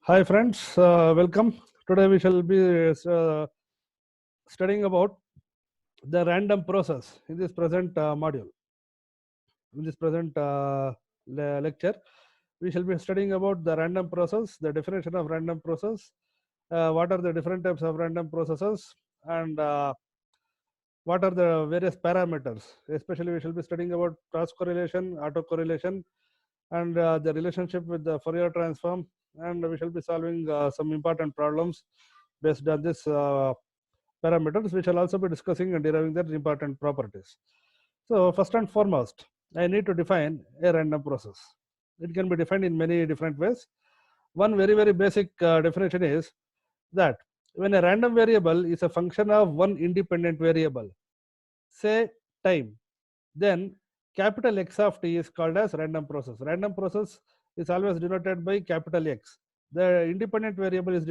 Hi friends, welcome. Today we shall be studying about the random process in this present module. In this present lecture, we shall be studying about the random process, the definition of random process, what are the different types of random processes, and what are the various parameters. Especially, we shall be studying about cross correlation, autocorrelation, and the relationship with the Fourier transform. And we shall be solving some important problems based on this parameters. We shall also be discussing and deriving their important properties. So first and foremost, I need to define a random process. It can be defined in many different ways. One very basic definition is that when a random variable is a function of one independent variable, say time, then capital X of t is called as random process. Random process is always denoted by capital X. The independent variable is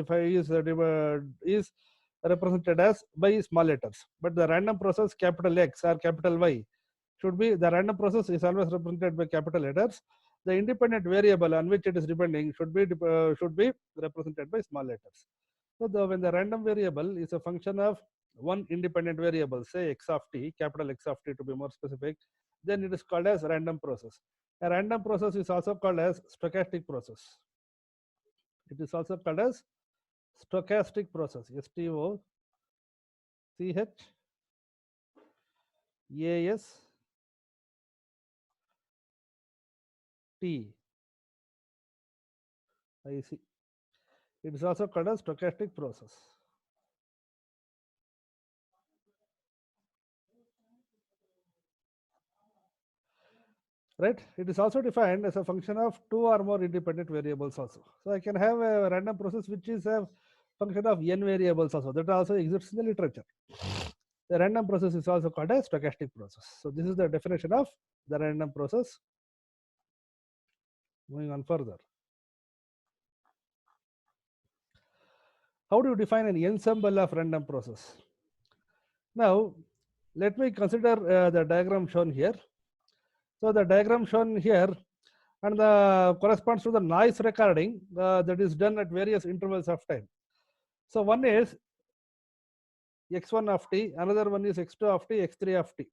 represented as by small letters, but the random process capital X or capital Y should be, the random process is always represented by capital letters. The independent variable on which it is depending should be represented by small letters. So when the random variable is a function of one independent variable, say x of t, capital X of t to be more specific, then it is called as random process. A random process is also called as stochastic process. It is also called as stochastic process. S-T-O-C-H-A-S-T-I-C. It is also called as stochastic process. Right? It is also defined as a function of two or more independent variables also. So I can have a random process which is a function of n variables also. That also exists in the literature. The random process is also called a stochastic process. So this is the definition of the random process. Moving on further. How do you define an ensemble of random process? Now, let me consider the diagram shown here. So the diagram shown here and the corresponds to the noise recording that is done at various intervals of time. So one is x1 of t, another one is x2 of t, x3 of t.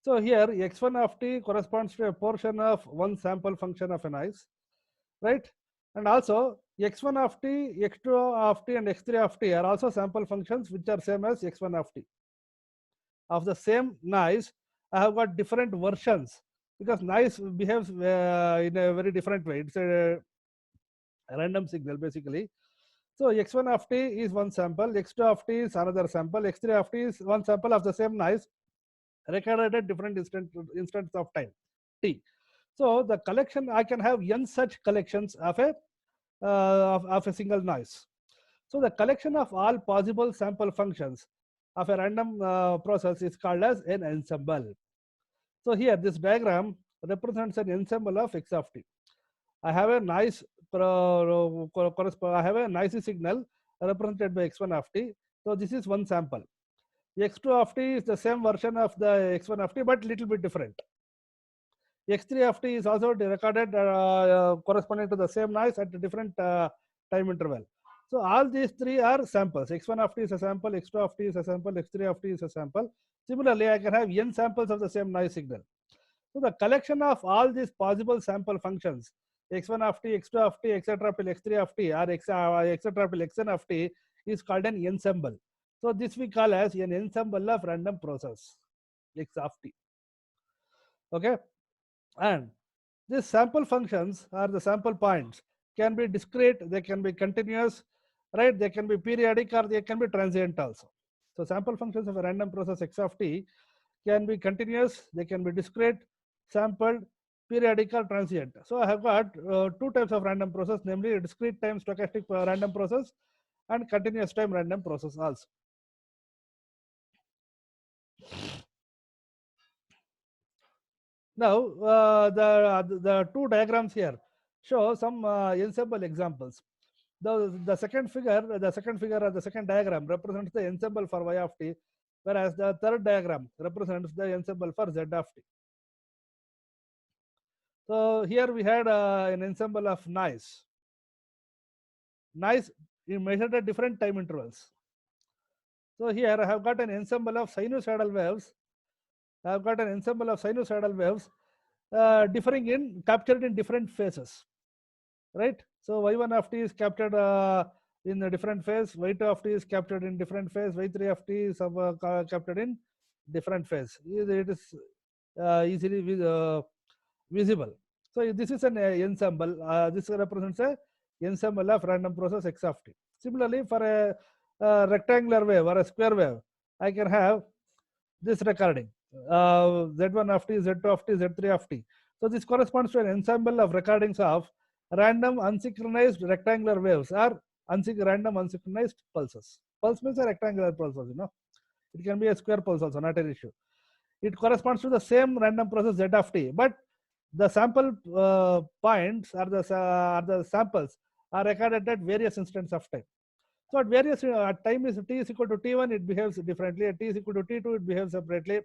So here x1 of t corresponds to a portion of one sample function of a noise, right? And also x1 of t, x2 of t and x3 of t are also sample functions which are same as x1 of t. Of the same noise, I have got different versions because noise behaves in a very different way. It's a random signal basically. So x1 of t is one sample, x2 of t is another sample, x3 of t is one sample of the same noise recorded at different instants of time t. So the collection, I can have n such collections of a single noise. So the collection of all possible sample functions of a random process is called as an ensemble. So here this diagram represents an ensemble of x of t. I have a noisy signal represented by x1 of t. So this is one sample. x2 of t is the same version of the x1 of t but little bit different. x3 of t is also recorded corresponding to the same noise at a different time interval. So all these three are samples. x1 of t is a sample, x2 of t is a sample, x3 of t is a sample. Similarly, I can have n samples of the same noise signal. So the collection of all these possible sample functions, x1 of t, x2 of t, etc. till x3 of t or etc. till xn of t is called an ensemble. So this we call as an ensemble of random process, x of t. Okay, and these sample functions or the sample points can be discrete, they can be continuous, right? They can be periodic or they can be transient also. So sample functions of a random process x of t can be continuous, they can be discrete, sampled, periodic or transient. So I have got two types of random process, namely a discrete time stochastic random process and continuous time random process also. Now the two diagrams here show some ensemble examples. The second figure or the second diagram represents the ensemble for y of t, whereas the third diagram represents the ensemble for z of t. So here we had an ensemble of noise. Noise is measured at different time intervals. So here I have got an ensemble of sinusoidal waves. I have got an ensemble of sinusoidal waves differing in captured in different phases, right? So y1 of t is captured in a different phase, y2 of t is captured in different phase, y3 of t is captured in different phase. It is easily visible. So this is an ensemble. This represents a ensemble of random process x of t. Similarly, for a rectangular wave or a square wave, I can have this recording z1 of t, z2 of t, z3 of t. So this corresponds to an ensemble of recordings of random unsynchronized rectangular waves or random unsynchronized pulses. Pulse means a rectangular pulses, it can be a square pulse also, not an issue. It corresponds to the same random process z of t, but the sample points or the samples are recorded at various instants of time. So at various time is t is equal to t1, it behaves differently. At t is equal to t2, it behaves separately.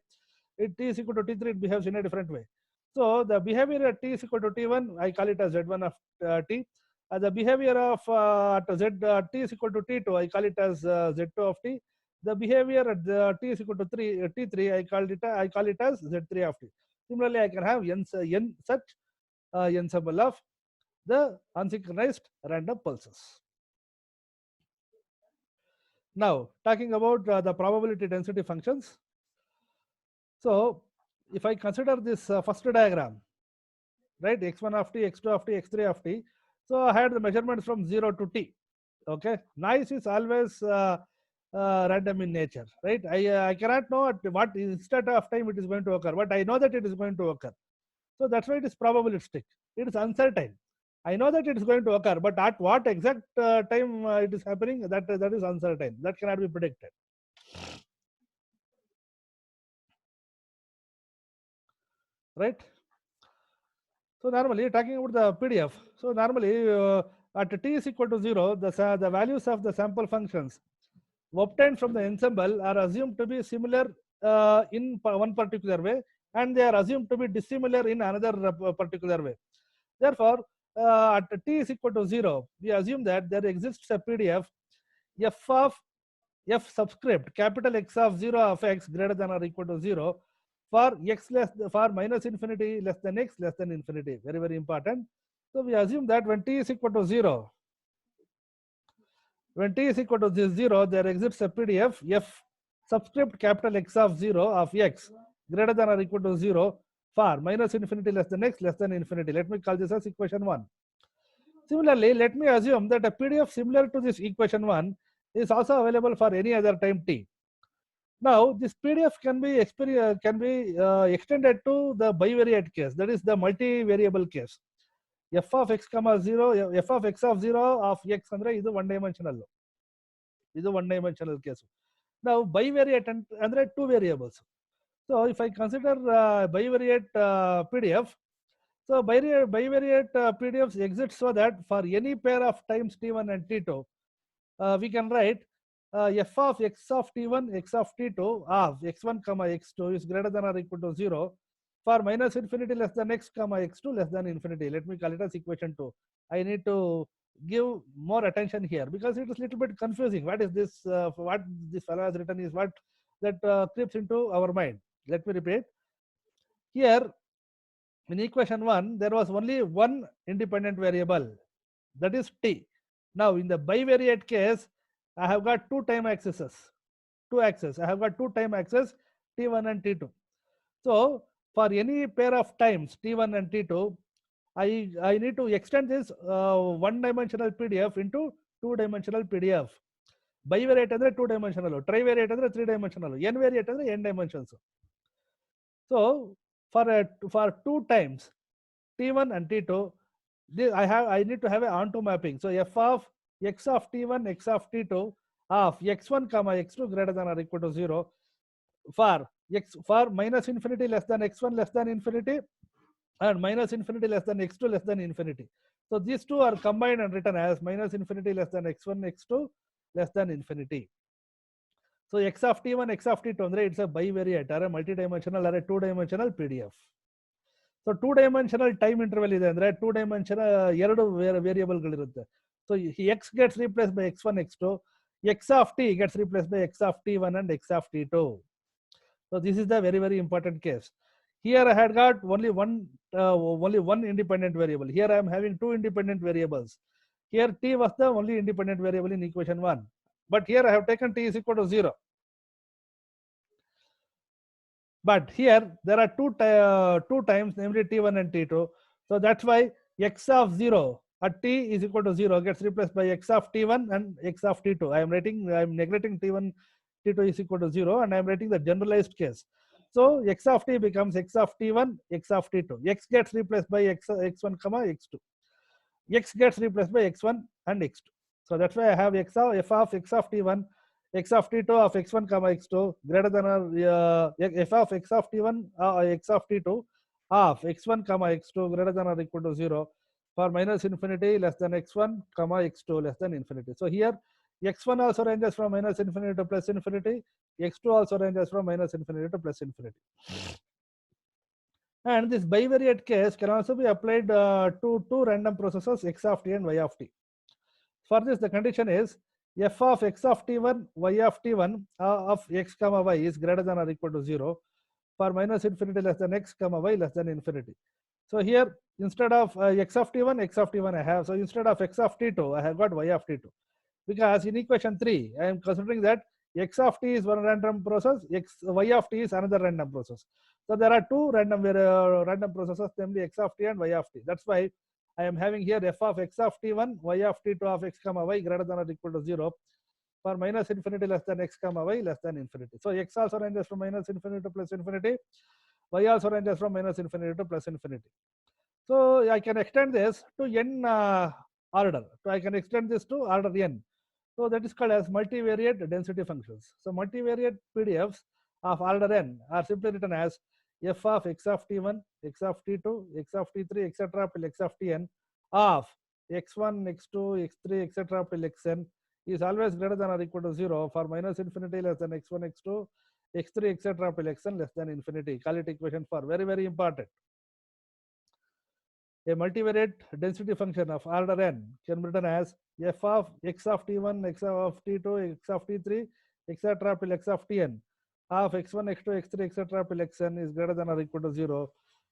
At t is equal to t3, it behaves in a different way. So the behavior at t is equal to t1, I call it as z1 of t. The behavior of at t is equal to t2, I call it as z2 of t. The behavior at t is equal to t3, I call it as z3 of t. Similarly, I can have n such ensemble of the unsynchronized random pulses. Now, talking about the probability density functions. So, if I consider this first diagram, right, x1 of t, x2 of t, x3 of t. So, I had the measurements from 0 to t. Okay, noise is always random in nature, right? I cannot know at what instant of time it is going to occur, but I know that it is going to occur. So that's why it is probabilistic. It is uncertain. I know that it is going to occur, but at what exact time it is happening, that is uncertain. That cannot be predicted. Right? So normally talking about the PDF. So normally at t is equal to 0, the values of the sample functions obtained from the ensemble are assumed to be similar in one particular way, and they are assumed to be dissimilar in another particular way. Therefore, at t is equal to 0, we assume that there exists a PDF f of f subscript capital X of 0 of x greater than or equal to 0 for x for minus infinity less than x less than infinity. Very, very important. So we assume that when t is equal to 0, when t is equal to 0, there exists a PDF f subscript capital X of 0 of x greater than or equal to 0 for minus infinity less than x less than infinity. Let me call this as equation 1. Similarly, let me assume that a PDF similar to this equation 1 is also available for any other time t. Now, this PDF can be extended to the bivariate case, that is the multivariable case. F of x comma 0, f of x of 0 of x andre idu one dimensional. Idu one dimensional case. Now, bivariate andre two variables. So, if I consider bivariate PDF, so bivariate PDFs exist so that for any pair of times t1 and t2, we can write f of x of t1, x of t2 of x1 comma x2 is greater than or equal to 0 for minus infinity less than x comma x2 less than infinity. Let me call it as equation 2. I need to give more attention here because it is a little bit confusing. What is this? What this fellow has written is what that creeps into our mind. Let me repeat. Here in equation 1, there was only one independent variable, that is t. Now, in the bivariate case, I have got two time axes. I have got two time axes, t1 and t2. So, for any pair of times, t1 and t2, I need to extend this one-dimensional PDF into two-dimensional PDF. Bivariate andre two-dimensional, trivariate andre three-dimensional, n-variate andre n dimensions. So, for two times, t1 and t2, I need to have an onto mapping. So f of x of t1, x of t2 of x1 comma x2 greater than or equal to 0 for minus infinity less than x1 less than infinity and minus infinity less than x2 less than infinity. So these two are combined and written as minus infinity less than x1 x2 less than infinity. So x of t1, x of t2 andre it's a bivariate or a multidimensional or a two-dimensional PDF. So 2 dimensional time interval ಇದೆ ಅಂದ್ರೆ 2 dimension ಎರಡು ವೇರಿಯೇಬಲ್ಗಳಿರುತ್ತೆ. So x gets replace by x1 x2, x of t gets replaced by x of t1 and x of t2. So this is the very important case. Here I had got only one independent variable. Here I am having two independent variables. Here t was the only independent variable in equation 1, but here I have taken t is equal to 0. But here there are two times, namely t1 and t2. So that's why x of 0 at t is equal to 0 gets replaced by x of t1 and x of t2. I am neglecting t1, t2 is equal to 0, and I am writing the generalized case. So x of t becomes x of t1, x of t2. X gets replaced by x1 comma x2. X gets replaced by x1 and x2. So that's why I have f of x of t1, x of t2 of x1 comma x2 greater than or f of x of t1 x of t2 of x1 comma x2 greater than or equal to 0 for minus infinity less than x1 comma x2 less than infinity. So here x1 also ranges from minus infinity to plus infinity, x2 also ranges from minus infinity to plus infinity. And this bivariate case can also be applied to two random processes x of t and y of t. For this, the condition is f of x of t1, y of t1 of x comma y is greater than or equal to 0 for minus infinity less than x comma y less than infinity. So here, instead of x of t1 I have. So instead of x of t2, I have got y of t2. Because in equation 3, I am considering that x of t is one random process, y of t is another random process. So there are two random processes, namely x of t and y of t. That's why I am having here f of x of t1, y of t2 of x comma y greater than or equal to 0 for minus infinity less than x comma y less than infinity. So x also ranges from minus infinity to plus infinity, y also ranges from minus infinity to plus infinity. So I can extend this to n order. So I can extend this to order n. So that is called as multivariate density functions. So multivariate PDFs of order n are simply written as f of x of t1, x of t2, x of t3, etc. till x of tn of x1, x2, x3, etc. till xn is always greater than or equal to 0 for minus infinity less than x1, x2, x3, etc. till xn less than infinity. Call it equation 4. Very important. A multivariate density function of order n can be written as f of x of t1, x of t2, x of t3, etc. till x of tn of x1, x2, x3, etc. till xn is greater than or equal to 0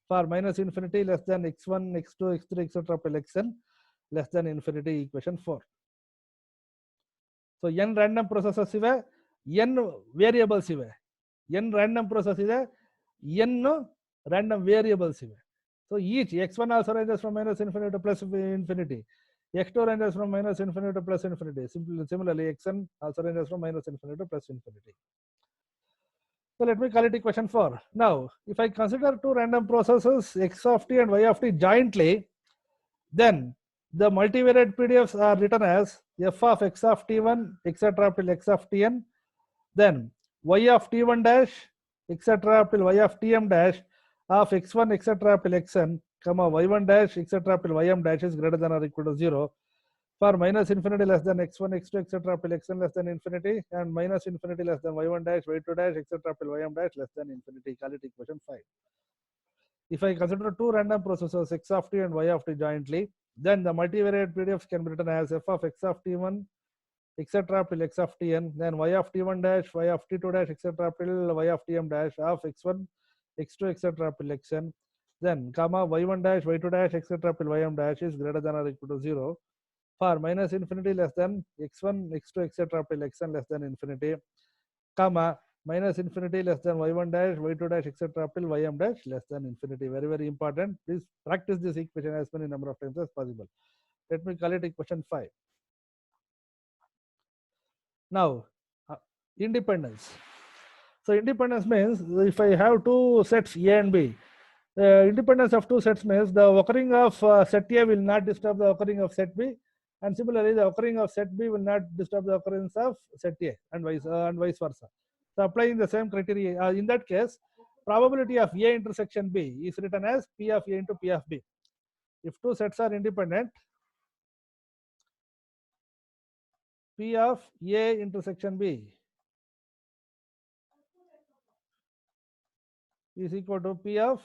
for minus infinity less than x1, x2, x3, etc. till xn less than infinity. Equation 4. So n random processes ive, n variables ive, n random process ಇದೆ, n random variables ive. So each x1 also ranges from minus infinity to plus infinity, x2 ranges from minus infinity to plus infinity. Similarly, xn also ranges from minus infinity to plus infinity. So let me call it equation 4. Now, if I consider two random processes x of t and y of t jointly, then the multivariate PDFs are written as f of x of t1, etc. till x of tn, then y of t1 dash, etc. till y of tm dash of x1, etc. till xn, comma y1 dash, etc. till ym dash is greater than or equal to 0 for minus infinity less than x1, x2, etc. till xn less than infinity, and minus infinity less than y1 dash, y2 dash, etc. till ym dash less than infinity. Call it equation 5. If I consider two random processes x of t and y of t jointly, then the multivariate PDFs can be written as f of x of t1, etc. till x of tn, then y of t1 dash, y of t2 dash, etc. till y of tm dash of x1, x2, etc. till xn, then comma y1 dash, y2 dash, etc. till ym dash is greater than or equal to 0 for minus infinity less than x1, x2, etc. till xn less than infinity, comma minus infinity less than y1 dash, y2 dash, etc. till ym dash less than infinity. Very important. Please practice this equation as many number of times as possible. Let me call it equation 5. Now, independence. So independence means if I have two sets A and B, independence of two sets means the occurring of set A will not disturb the occurring of set B, and similarly the occurring of set B will not disturb the occurrence of set A, and vice versa. So applying the same criteria, in that case, probability of A intersection B is written as P of A into P of B. If two sets are independent, P of A intersection B is equal to P of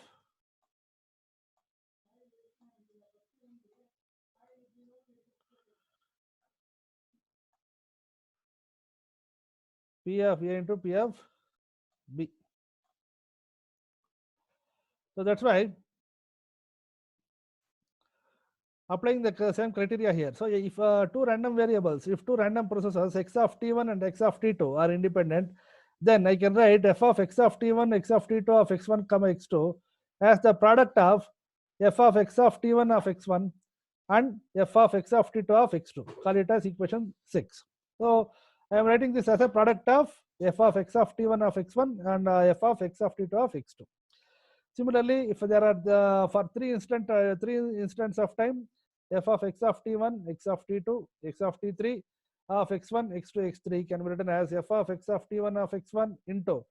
P of A into P of B. So that's why applying the same criteria here. So if two random variables, if two random processors x of t1 and x of t2 are independent, then I can write f of x of t1, x of t2 of x1 comma x2 as the product of f of x of t1 of x1 and f of x of t2 of x2. Call it as equation 6. So I am writing this as a product of f of x of t1 of x1 and f of x of t2 of x2. Similarly, if there are for three instants of time, f of x of t1, x of t2, x of t3 of x1, x2, x3 can be written as f of x of t1 of x1 into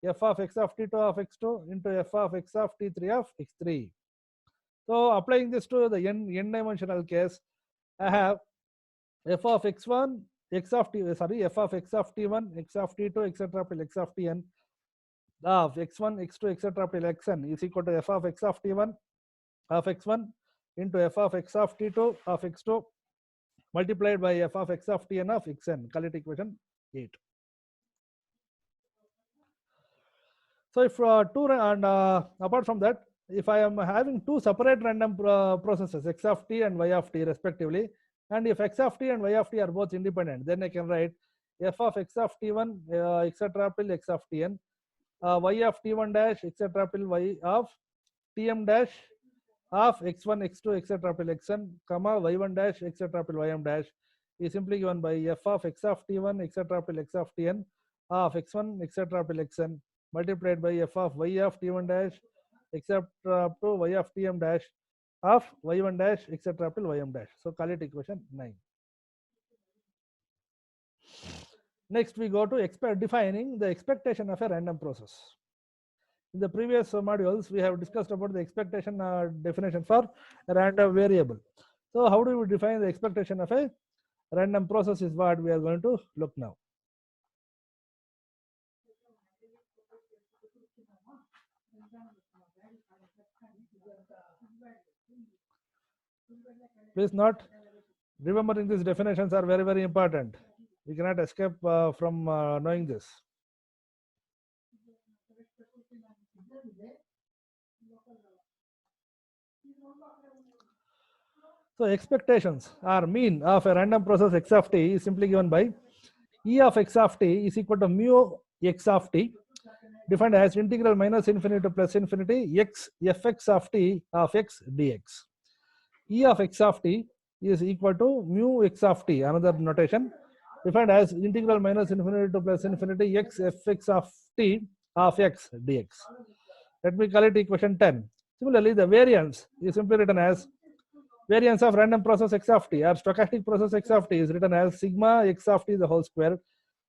f of x of t2 of x2 into f of x of t3 of x3. So applying this to the n dimensional case, I have f of x1, x of t, sorry, f of x of t1, x of t2, etc. till x of tn of x1, x2, etc. till xn is equal to f of x of t1 of x1 into f of x of t2 of x2 multiplied by f of x of tn of xn. Call it equation 8. So if apart from that, if I am having two separate random processes x of t and y of t respectively, and if x of t and y of t are both independent, then I can write f of x of t1 etc. till x of tn, y of t1 dash etc. till y of tm dash of x1, x2, etc. till xn, comma y1 dash etc. till ym dash is simply given by f of x of t1 etc. till x of tn of x1 etc. till xn multiplied by f of y of t1 dash etc. to y of tm dash of y1 dash etc. till ym dash. So call it equation 9. Next we go to defining the expectation of a random process. In the previous modules, we have discussed about the expectation definition for a random variable. So how do we define the expectation of a random process is what we are going to look now. Please note, remembering these definitions are very, very important. We cannot escape from knowing this. So expectations or mean of a random process x of t is simply given by e of x of t is equal to mu x of t defined as integral minus infinity to plus infinity x fx of t of x dx. E of x of t is equal to mu x of t, another notation, defined as integral minus infinity to plus infinity x fx of t of x dx. Let me call it equation 10. Similarly, the variance is simply written as variance of random process x of t or stochastic process x of t is written as sigma x of t the whole square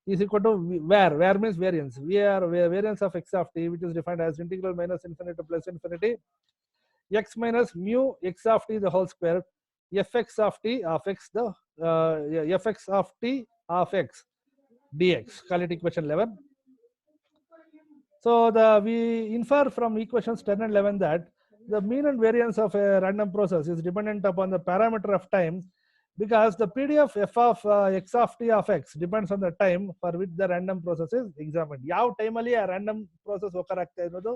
is equal to where means variance. Variance of x of t, which is defined as integral minus infinity to plus infinity x minus mu x of t the whole square fx of t of x the fx of t of x dx. Call it equation 11. So we infer from equations 10 and 11 that the mean and variance of a random process is dependent upon the parameter of time, because the PDF f of x of t of x depends on the time for which the random process is examined. ಯಾವ ಟೈಮಲ್ಲಿ ಆ random process occur ಆಗ್ತಾ ಇರೋದು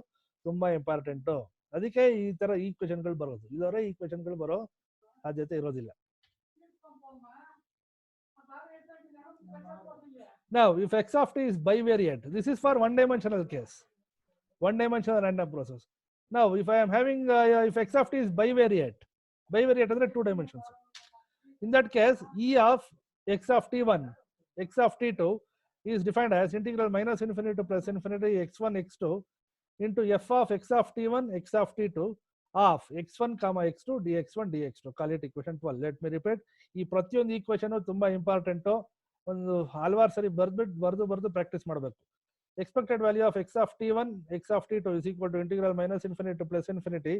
ತುಂಬಾ important. ಅದಕ್ಕೆ ಈ ತರ ಈಕ್ವೇಷನ್ಗಳು ಬರೋದು. ಇದವರೆ ಈಕ್ವೇಷನ್ಗಳು ಬರೋ ಸಾಧ್ಯತೆ ಇರೋದಿಲ್ಲ. Now, if x of t is bivariate, this is for one-dimensional case, one-dimensional random process. Now, if I am having if x of t is bivariate ಅಂದ್ರೆ two dimensions. In that case, e of x of t1, x of t2 is defined as integral minus infinity to plus infinity x1 x2 into f of x of t1, x of t2 of x1 comma x2 dx1 dx2. Call it equation 12. Let me repeat. ಈ ಪ್ರತಿಯೊಂದು equation ತುಂಬಾ important. ಒಂದು ಹಲವಾರು ಸರಿ ಬರೆದು practice ಮಾಡಬೇಕು. Expected value of x of t1, x of t2 is equal to integral minus infinity to plus infinity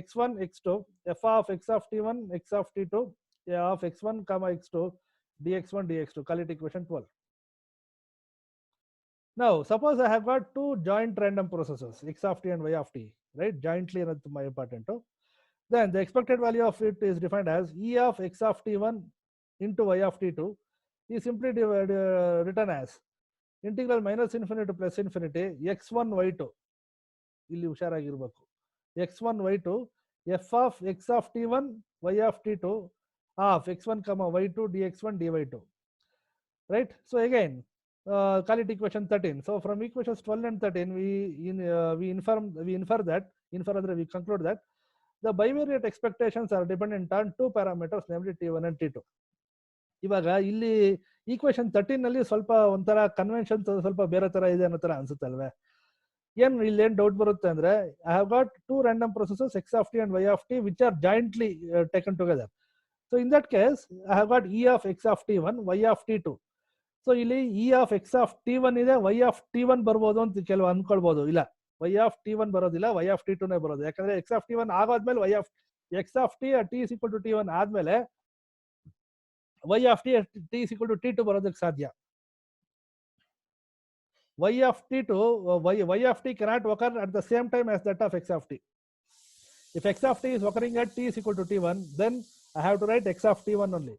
x1 x2 f of x of t1, x of t2 of x1 comma x2 dx1 dx2. Call it equation 12. Now suppose I have got two joint random processes x of t and y of t, right? Jointly another my important. Then the expected value of it is defined as e of x of t1 into y of t2 is simply written as integral minus infinity to plus infinity x1 y2 ಇಲ್ಲಿ ಹುಷಾರಾಗಿರ್ಬೇಕು. x1 y2 f of x of t1 y of t2 of x1 comma y2 dx1 dy2, right? So again call it equation 13. So from equations 12 and 13 we conclude that the bivariate expectations are dependent on two parameters, namely t1 and t2. ಇವಾಗ ಇಲ್ಲಿ equation 13 ನಲ್ಲಿ ಸ್ವಲ್ಪ ಒಂಥರ convention ಸ್ವಲ್ಪ ಬೇರೆ ತರ ಇದೆ ಅನ್ನೋ ತರ ಅನ್ಸುತ್ತಲ್ವೇ? ಏನ್ ಇಲ್ಲೇನ್ ಡೌಟ್ ಬರುತ್ತೆ ಅಂದ್ರೆ, I have got two random processes x of t and y of t which are jointly taken together. So in that case I have got E of x of t one y of t two. So ಇಲ್ಲಿ E of x of t one ಇದೆ, y of t one ಬರ್ಬೋದು ಅಂತ ಕೆಲವು ಅನ್ಕೊಳ್ಬಹುದು. ಇಲ್ಲ, y of t one ಬರೋದಿಲ್ಲ, y of t ಟೂನೇ ಬರೋದು. ಯಾಕಂದ್ರೆ ಎಕ್ಸ್ ಆಫ್ ಟಿ ಒನ್ ಆಗೋದ್ಮೇಲೆ y of x of t t is equal to t one ಆದ್ಮೇಲೆ y of t t is equal to t two ಬರೋದಕ್ಕೆ ಸಾಧ್ಯ. y of t2 y of t cannot occur at the same time as that of x of t. If x of t is occurring at t is equal to t1, then I have to write x of t1 only.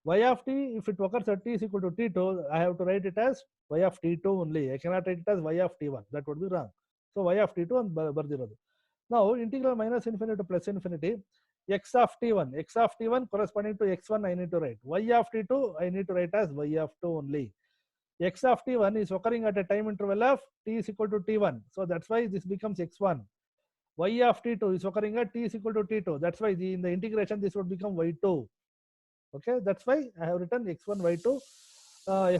Y of t, if it occurs at t is equal to t2, I have to write it as y of t2 only. I cannot write it as y of t1. That would be wrong. So y of t2 and ಬರ್ದಿರೋದು. Now integral minus infinity to plus infinity x of t1. x of t1 corresponding to x1 I need to write. Y of t2 I need to write as y of 2 only. X of t1 is occurring at a time interval of t is equal to t1. So that's why this becomes x1. Y of t2 is occurring at t is equal to t2. That's why in the integration this would become y2. Okay, that's why I have written x1 y2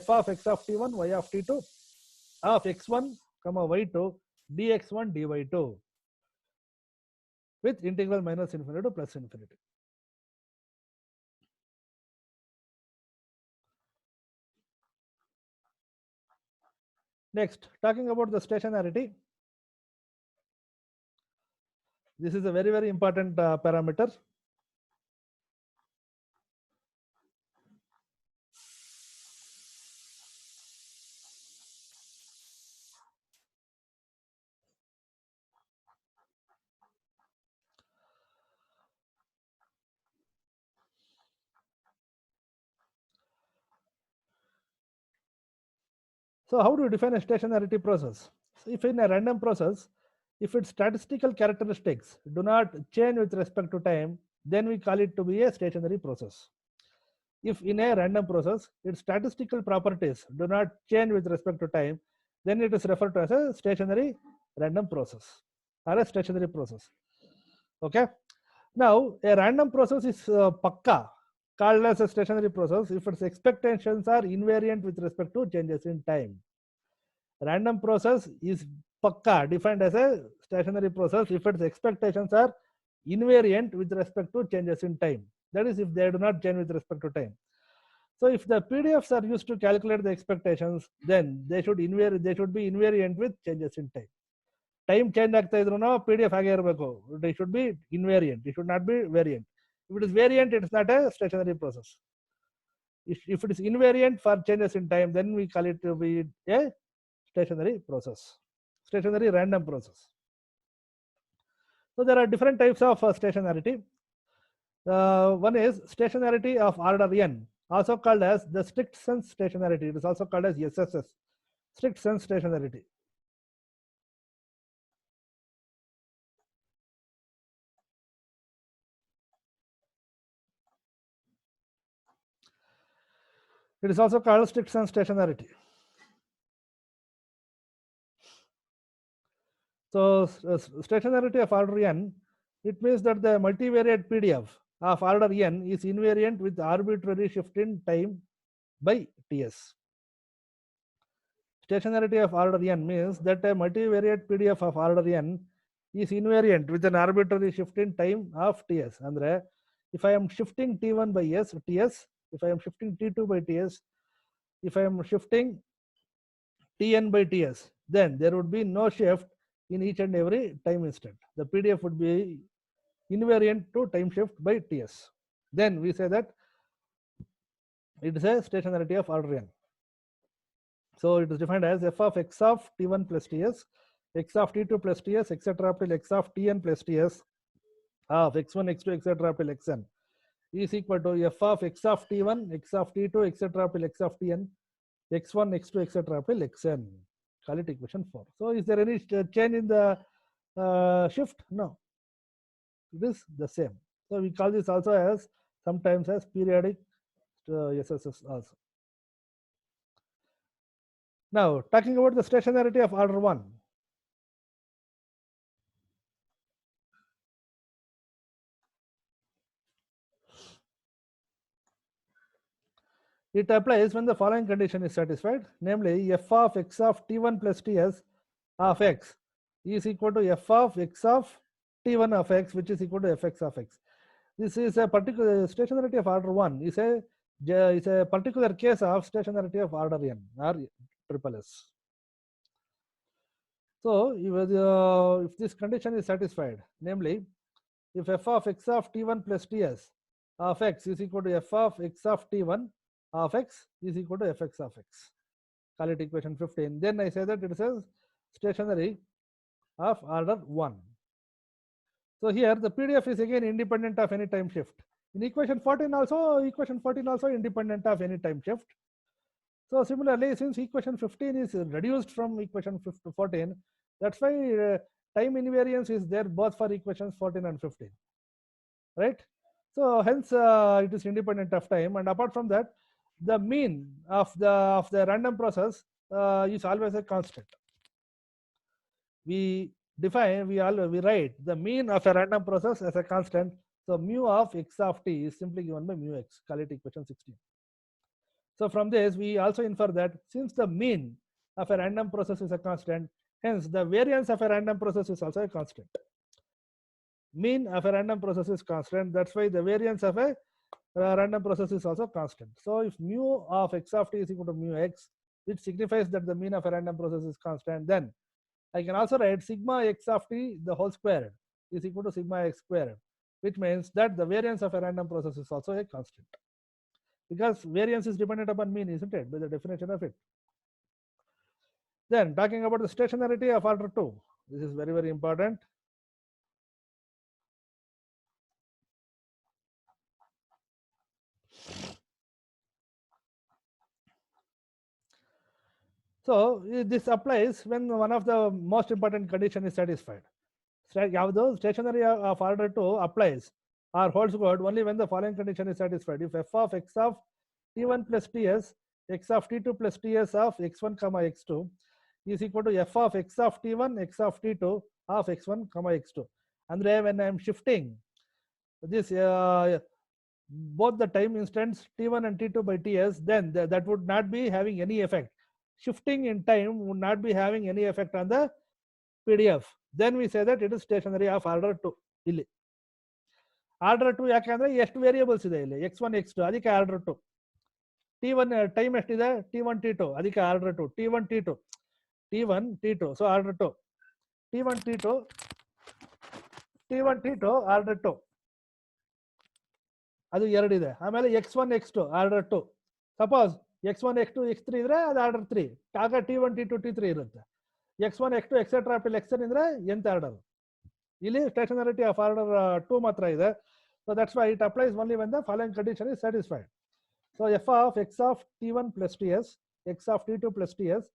f of x of t1 y of t2 of x1 comma y2 dx1 dy2 with integral minus infinity to plus infinity. Next, talking about the stationarity. This is a very, very important parameter. So how do you define a stationarity process? If in a random process, if its statistical characteristics do not change with respect to time, then we call it to be a stationary process. If in a random process, its statistical properties do not change with respect to time, then it is referred to as a stationary random process or a stationary process. Okay. Now, a random process is pakka called as a stationary process if its expectations are invariant with respect to changes in time. Random process is pakka defined as a stationary process if its expectations are invariant with respect to changes in time. That is, if they do not change with respect to time. So if the PDFs are used to calculate the expectations, then they should be invariant with changes in time. Time change ಆಗ್ತಾ ಇದ್ರೂ PDF ಹಾಗೆ ಇರಬೇಕು. It should be invariant. It should not be variant. If it is variant, it is not a stationary process. If it is invariant for changes in time, then we call it to be a stationary process, stationary random process. So there are different types of stationarity. One is stationarity of order n, also called as the strict sense stationarity. It is also called as SSS, strict sense stationarity. It is also called strict sense stationarity. So stationarity of order n, it means that the multivariate PDF of order n is invariant with arbitrary shift in time by Ts. Stationarity of order n means that a multivariate PDF of order n is invariant with an arbitrary shift in time of Ts. Andre, if I am shifting T1 by Ts, if I am shifting T2 by Ts, if I am shifting Tn by Ts, then there would be no shift in each and every time instant. The PDF would be invariant to time shift by Ts. Then we say that it is a stationarity of order n. So it is defined as f of x of t1 plus ts, x of t2 plus ts, etc. up till x of tn plus ts of x1, x2, etc. up till xn is equal to f of x of t1, x of t2, etc. up till x of tn x1, x2, etc. up till xn. Call it equation 4. So is there any change in the shift? No, it is the same. So we call this also as sometimes as periodic SSS also. Now talking about the stationarity of order 1. It applies when the following condition is satisfied, namely f of x of t1 plus ts of x is equal to f of x of t1 of x, which is equal to fx of x. This is a particular stationarity of order 1 is a particular case of stationarity of order n or triple S. So if this condition is satisfied, namely if f of x of t1 plus ts of x is equal to f of x of t1 of x is equal to fx of x, call it equation 15, then I say that it is a stationary of order 1. So here the PDF is again independent of any time shift. In equation 14 also independent of any time shift. So similarly, since equation 15 is reduced from equation 14, that's why time invariance is there both for equations 14 and 15, right? So hence it is independent of time, and apart from that, the mean of the random process is always a constant. We write the mean of a random process as a constant. So mu of x of t is simply given by mu x. Call it equation 16. So from this, we also infer that since the mean of a random process is a constant, hence the variance of a random process is also a constant. Mean of a random process is constant. That's why the variance of a random process is also constant. So if mu of x of t is equal to mu x, which signifies that the mean of a random process is constant, then I can also write sigma x of t the whole squared is equal to sigma x squared, which means that the variance of a random process is also a constant, because variance is dependent upon mean, isn't it, by the definition of it. Then talking about the stationarity of order 2, this is very, very important. So this applies when one of the most important condition is satisfied. Stationary of order 2 applies or holds good only when the following condition is satisfied. If f of x of t1 plus ts, x of t2 plus ts of x1 comma x2 is equal to f of x of t1, x of t2 of x1 comma x2. And when I am shifting this both the time instants t1 and t2 by ts, then that would not be having any effect. Shifting in time would not be having any effect on the PDF. Then we say that it is stationary of order 2. ಇಲ್ಲಿ order 2 ಯಾಕಂದ್ರೆ ಎಷ್ಟು variables ಇದೆ ಇಲ್ಲಿ x1 x2, ಅದಕ್ಕೆ order 2. t1 time ಎಷ್ಟಿದೆ t1 t2, ಅದಕ್ಕೆ order 2. t1 t2 so order 2. t1 t2 order 2 ಅದು ಎರಡಿದೆ. ಆಮೇಲೆ x1 x2 order 2. Suppose x1 x2 x3 ಇದ್ರೆ ಅದು ಆರ್ಡರ್ 3, ಆಗ t1 t2 t3 ಇರುತ್ತೆ. x1 x2 etcetera up xn ಇದ್ರೆ nth ಆರ್ಡರ್. ಇಲ್ಲಿ ಸ್ಟೇಷನರಿಟಿ ಆಫ್ ಆರ್ಡರ್ 2 ಮಾತ್ರ ಇದೆ. So that's why it applies only when the following condition is satisfied. So F of x of t1 plus ts, x of t2 plus ts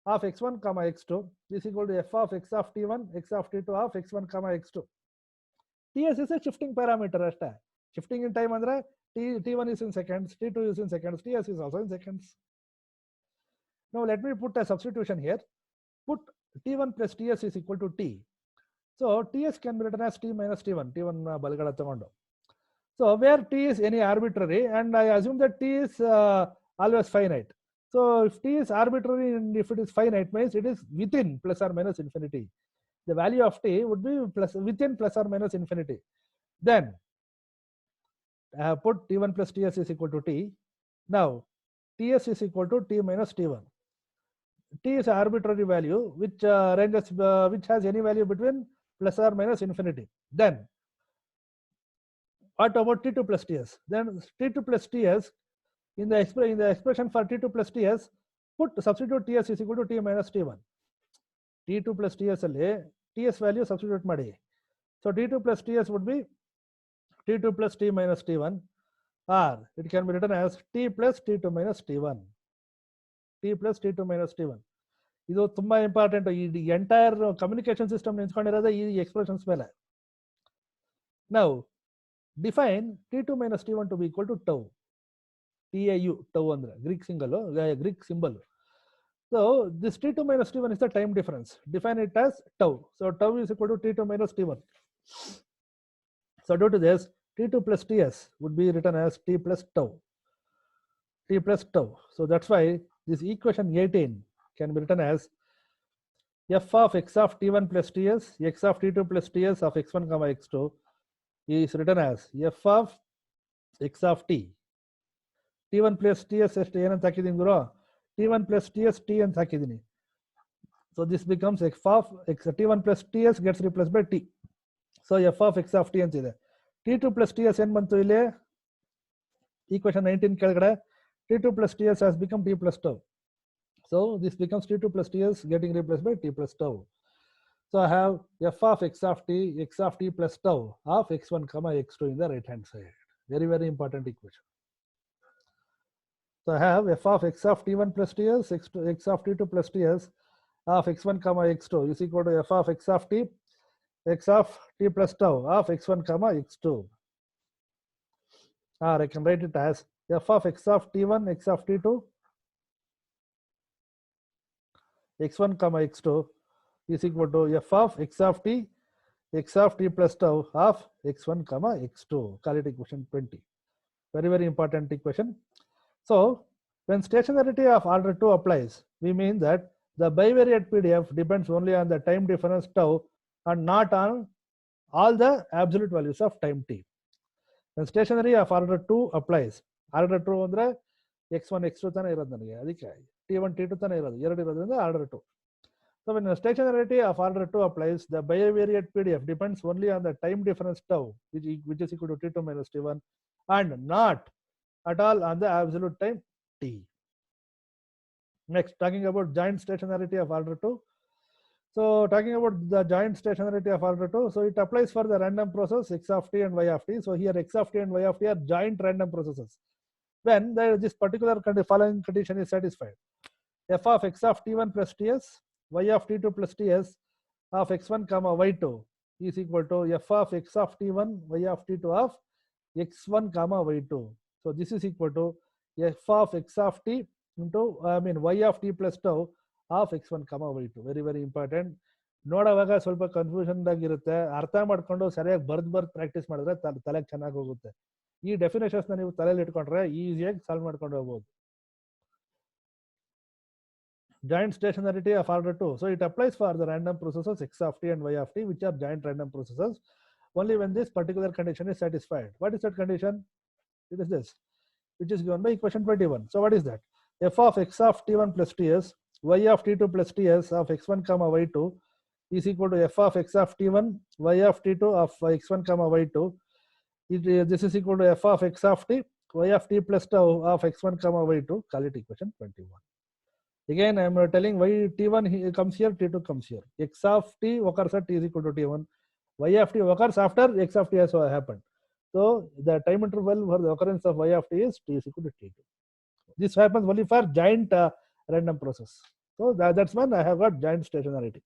of x1 comma x2 is equal to f of x of t1, x of t2 of x1 comma x2. ts is a shifting parameter ಅಷ್ಟೇ. Shifting in time ಅಂದ್ರೆ t1 is in seconds, t2 is in seconds, ts is also in seconds. Now let me put a substitution here. Put t1 plus ts is equal to t. So ts can be written as t minus t1 ಬಲಗಡೆ ತಗೊಂಡು. So where t is any arbitrary, and I assume that t is always finite. So if t is arbitrary and if it is finite, means it is within plus or minus infinity. The value of t would be within plus or minus infinity. Then I have put t1 plus ts is equal to t. Now ts is equal to t minus t1. T is an arbitrary value which ranges which has any value between plus or minus infinity. Then what about t2 plus ts? Then t2 plus ts in the expression for t2 plus ts, substitute ts is equal to t minus t1. t2 plus ts ಅಲ್ಲಿ ts value substitute ಮಾಡಿ. So t2 plus ts would be t2 plus t minus t1, or it can be written as t plus t2 minus t1. t plus t2 minus t1. ಇದು ತುಂಬಾ important. ಈ entire communication system ನಿಂತ್ಕೊಂಡಿರೋದೇ ಈ expressions ಮೇಲೆ. ನಾವು define t2 minus t1 to be equal to tau. TAU, tau ಅಂದ್ರೆ Greek symbol. So this t2 minus t1 is the time difference. Define it as tau. So tau is equal to t2 minus t1. So due to this, t2 plus ts would be written as t plus tau. T plus tau. So that's why this equation 18 can be written as f of x of t1 plus ts, x of t2 plus ts of x1 comma x2 is written as f of x of t. t1 plus ts ಎಷ್ಟು ಏನಂತ ಹಾಕಿದೀನಿ ಗುರು? t1 plus ts t ಅಂತ ಹಾಕಿದೀನಿ. So this becomes f of x, t1 plus ts gets replaced by t. So f of x of t ಅಂತಿದೆ. t2 plus ts ಏನು ಬಂತು ಇಲ್ಲಿ? Equation 19 ಕೆಳಗಡೆ t2 plus ts has become t plus tau. So this becomes t2 plus ts getting replaced by t plus tau. So I have f of x of t plus tau of x1 comma x2 in the right hand side. Very, very important equation. So I have f of x of t1 plus ts, x of t2 plus ts of x1 comma x2 is equal to f of x of t plus tau of x1 comma x2. Or I can write it as f of x of t1, x of t2, x1 comma x2 is equal to f of x of t plus tau of x1 comma x2. Call it equation 20. Very, very important equation. So when stationarity of order 2 applies, we mean that the bivariate PDF depends only on the time difference tau and not on all the absolute values of time t. When stationary of order 2 applies, order 2 ಅಂದ್ರೆ x1 x2 ತಾನೇ ಇರೋದು ನನಗೆ, ಅದಕ್ಕೆ t1 t2 ತಾನೇ ಇರೋದು, ಎರಡು ಇರೋದ್ರಿಂದ order 2. So when the stationarity of order 2 applies, the bivariate PDF depends only on the time difference tau, which is equal to t2 minus t1, and not at all on the absolute time t. Next, talking about joint stationarity of order 2. So talking about the joint stationarity of order 2, so it applies for the random process x of t and y of t. So here x of t and y of t are joint random processes. When this particular following condition is satisfied, f of x of t1 plus ts, y of t2 plus ts of x1 comma y2 is equal to f of x of t1, y of t2 of x1 comma y2. So this is equal to f of x of t into y of t plus tau of x1 comma y2. Very, very important. ನೋಡುವಾಗ ಸ್ವಲ್ಪ confusion ಆಗಿರುತ್ತೆ, ಅರ್ಥ ಮಾಡ್ಕೊಂಡು ಸರಿಯಾಗಿ ಬರ್ದು practice ಮಾಡಿದ್ರೆ ತಲೆಗೆ ಚೆನ್ನಾಗಿ ಹೋಗುತ್ತೆ. ಈ ಡೆಫಿನೇಷನ್ಸ್ ನೀವು ತಲೆಯಲ್ಲಿ ಇಟ್ಕೊಂಡ್ರೆ ಈಸಿಯಾಗಿ ಸಾಲ್ವ್ ಮಾಡ್ಕೊಂಡು ಹೋಗ್ಬೋದು. Joint stationarity of order 2. So it applies for the random processes x of t and y of t, which are joint random processes, only when this particular condition is satisfied. What is that condition? It is this, which is given by equation 21. So what is that? F of x of t1 plus ts, y of t2 plus ts of x1 comma y2 is equal to f of x of t1, y of t2 of x1 comma y2. This is equal to f of x of t, y of t plus tau of x1 comma y2. Call it equation 21. Again, I am telling why t1 comes here, t2 comes here. X of t occurs at t is equal to t1. Y of t occurs after x of t has happened. So the time interval for the occurrence of y of t is t is equal to t2. This happens only for giant random process. So that's when I have got giant stationarity.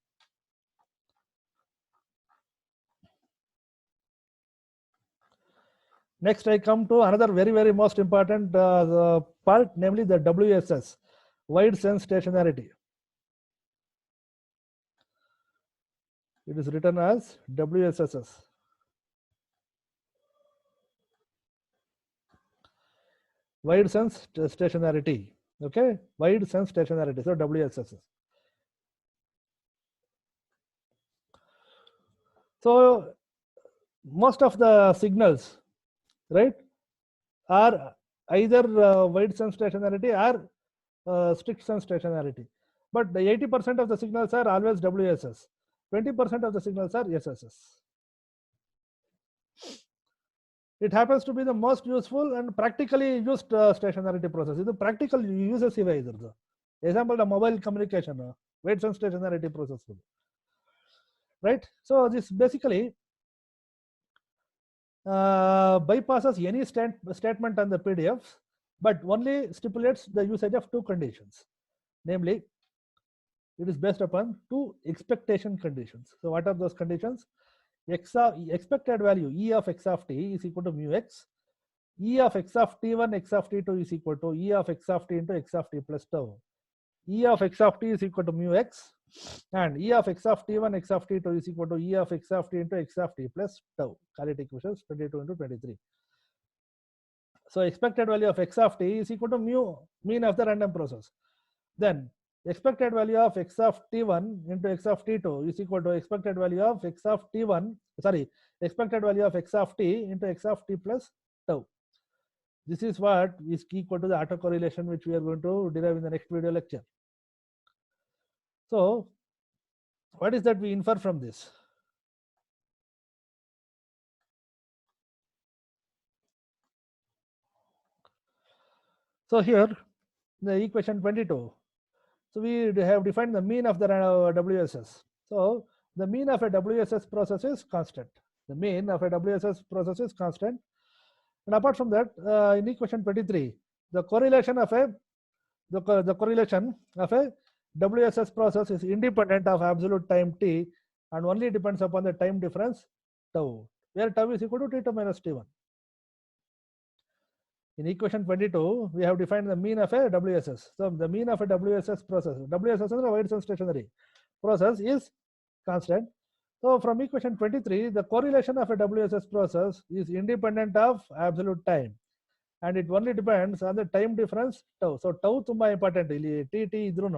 Next, I come to another very, very most important part, namely the WSS, wide sense stationarity. It is written as WSSS. Wide sense stationarity. Okay, wide sense stationarity. So WSSS. So most of the signals, right, are either wide sense stationarity or strict sense stationarity. But the 80% of the signals are always WSS. 20% of the signals are SSS. It happens to be the most useful and practically used stationarity process. This practical uses ive idrardu. Example, the mobile communication, wide sense stationarity process, right? So this basically bypasses any statement on the PDFs, but only stipulates the usage of two conditions. Namely, it is based upon two expectation conditions. So what are those conditions? Expected value E of x of t is equal to mu x. E of x of t1 x of t2 is equal to E of x of t into x of t plus tau. E of x of t is equal to mu x, and E of x of t1 x of t2 is equal to E of x of t into x of t plus tau. Correct equations 22 into 23. So expected value of x of t is equal to mu, mean of the random process. Then expected value of x of t1 into x of t2 is equal to expected value of x of t1, sorry, expected value of x of t into x of t plus tau. This is what is equal to the autocorrelation, which we are going to derive in the next video lecture. So what is that we infer from this? So here, the equation 22. So we have defined the mean of the WSS. So the mean of a WSS process is constant. The mean of a WSS process is constant. And apart from that, in equation 23, the correlation of a correlation of a WSS process is independent of absolute time t and only depends upon the time difference tau, where tau is equal to t2 minus t1. In equation 22, we have defined the mean of a WSS. So the mean of a WSS process, WSS is a wide sense stationary process, is constant. So from equation 23, the correlation of a WSS process is independent of absolute time, and it only depends on the time difference tau. So tau ತುಂಬಾ important. ಇಲ್ಲಿ T ಇದ್ರೂ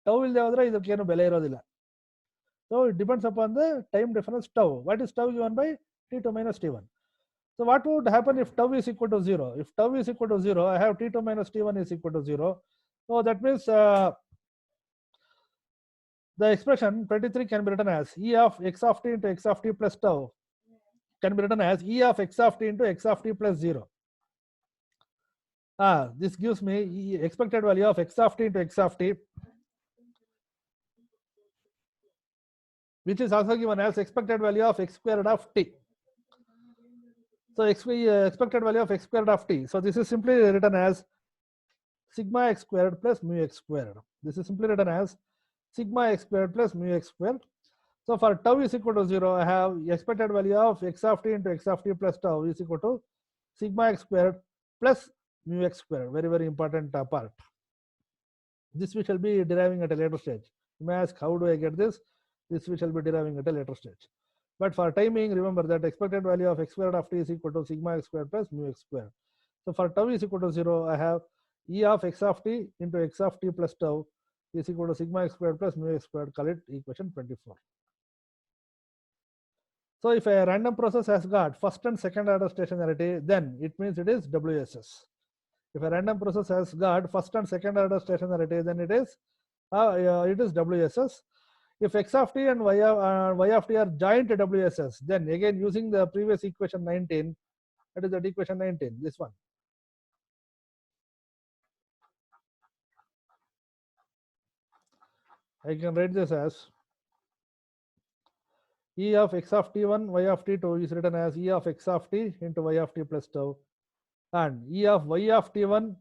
tau ಇಲ್ಲದೆ ಹೋದ್ರೆ ಇದಕ್ಕೇನು ಬೆಲೆ ಇರೋದಿಲ್ಲ. So it depends upon the time difference tau. What is tau given by t2 minus t1? So what would happen if tau is equal to 0? If tau is equal to 0, I have t2 minus t1 is equal to 0. So that means the expression 23 can be written as E of x of t into x of t plus tau can be written as E of x of t into x of t plus 0. This gives me expected value of x of t into x of t, which is also given as expected value of x squared of t. So expected value of x squared of t. So this is simply written as sigma x squared plus mu x squared. This is simply written as sigma x squared plus mu x squared. So for tau is equal to 0, I have expected value of x of t into x of t plus tau is equal to sigma x squared plus mu x squared. Very, very important part. This we shall be deriving at a later stage. You may ask, how do I get this? This we shall be deriving at a later stage. But for timing, remember that expected value of x squared of t is equal to sigma x squared plus mu x squared. So for tau is equal to 0, I have E of x of t into x of t plus tau is equal to sigma x squared plus mu x squared. Call it equation 24. So if a random process has got first and second order stationarity, then it means it is WSS. If a random process has got first and second order stationarity, then it is WSS. If x of t and y of t are joint WSS, then again using the previous equation 19, that is that equation 19, this one. I can write this as E of x of t1, y of t2 is written as E of x of t into y of t plus tau, and E of y of t1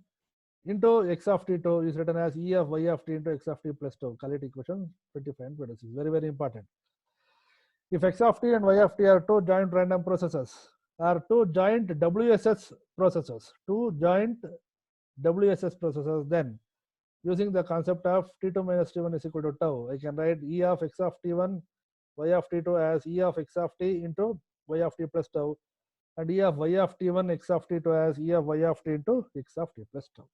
into x of t2 is written as E of y of t into x of t plus tau. Call it equation 25 and 26. Very, very important. If x of t and y of t are two joint random processes, are two joint WSS processes, then using the concept of t2 minus t1 is equal to tau, I can write E of x of t1, y of t2 as E of x of t into y of t plus tau, and E of y of t1 x of t2 as E of y of t into x of t plus tau.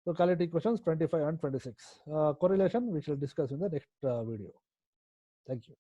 So call it equations 25 and 26. Correlation we shall discuss in the next video. Thank you.